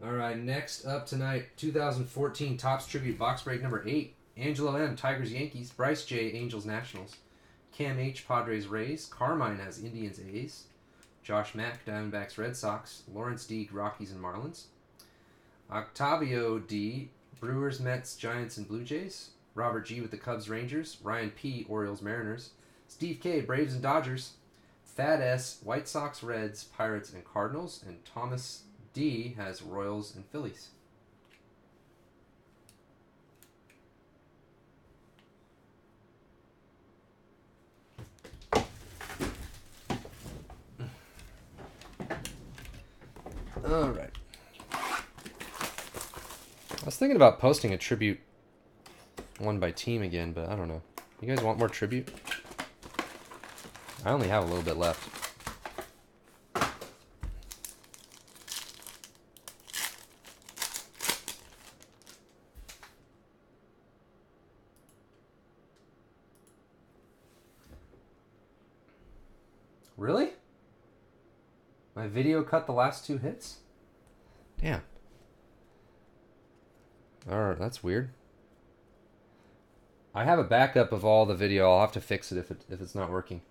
All right, next up tonight, 2014 Topps Tribute Box Break number 8. Angelo M, Tigers Yankees. Bryce J, Angels Nationals. Cam H, Padres Rays. Carmine has Indians A's. Josh Mack, Diamondbacks Red Sox. Lawrence D, Rockies and Marlins. Octavio D, Brewers, Mets, Giants, and Blue Jays. Robert G with the Cubs Rangers. Ryan P, Orioles Mariners. Steve K, Braves and Dodgers. Thad S, White Sox, Reds, Pirates, and Cardinals. And Thomas D has Royals and Phillies. All right. I was thinking about posting a tribute one by team again, but I don't know. You guys want more tribute? I only have a little bit left. Really? My video cut the last 2 hits? Damn. Alright, that's weird. I have a backup of all the video. I'll have to fix it if it's not working.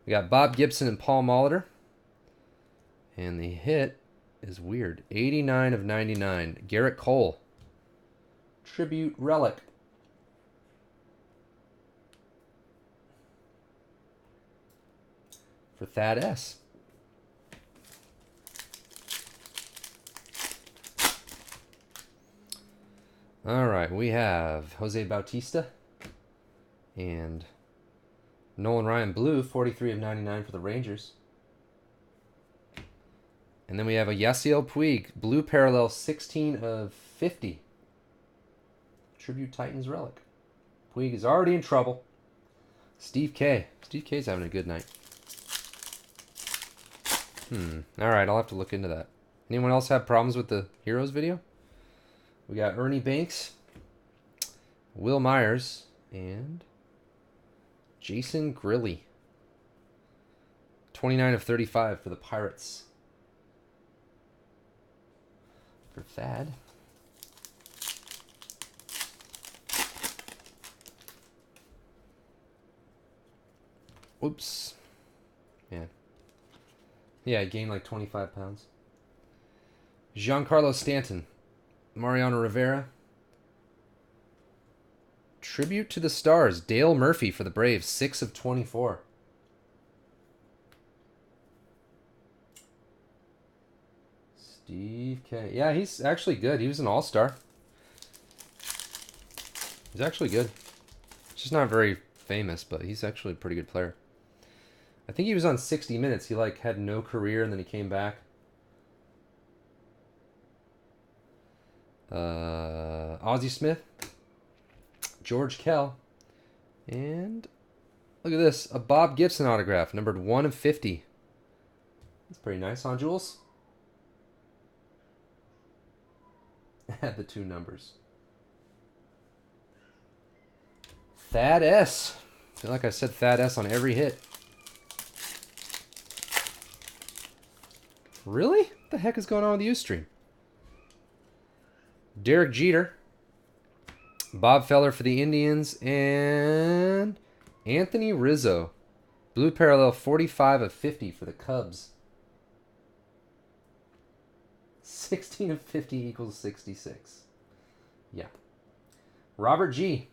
We got Bob Gibson and Paul Molitor. And the hit is weird. 89 of 99. Garrett Cole. Tribute relic. For Thad S. All right, we have Jose Bautista and Nolan Ryan Blue, 43 of 99 for the Rangers. And then we have a Yasiel Puig, Blue Parallel, 16 of 50. Tribute Titans relic. Puig is already in trouble. Steve K. Steve K's having a good night. All right, I'll have to look into that. Anyone else have problems with the Heroes video? We got Ernie Banks, Will Myers, and Jason Grilly. 29 of 35 for the Pirates. For Thad. Whoops. Man. Yeah, I gained like 25 pounds. Giancarlo Stanton. Mariano Rivera. Tribute to the Stars. Dale Murphy for the Braves. 6 of 24. Steve K. Yeah, he's actually good. He was an all-star. He's actually good. Just not very famous, but he's actually a pretty good player. I think he was on 60 Minutes. He like had no career and then he came back. Ozzie Smith, George Kell, and look at this, a Bob Gibson autograph, numbered 1 of 50. That's pretty nice, huh, Jules? Add the 2 numbers. Thad S. I feel like I said Thad S on every hit. Really? What the heck is going on with the Ustream? Derek Jeter, Bob Feller for the Indians, and Anthony Rizzo. Blue Parallel, 45 of 50 for the Cubs. 16 of 50 equals 66. Yeah. Robert G.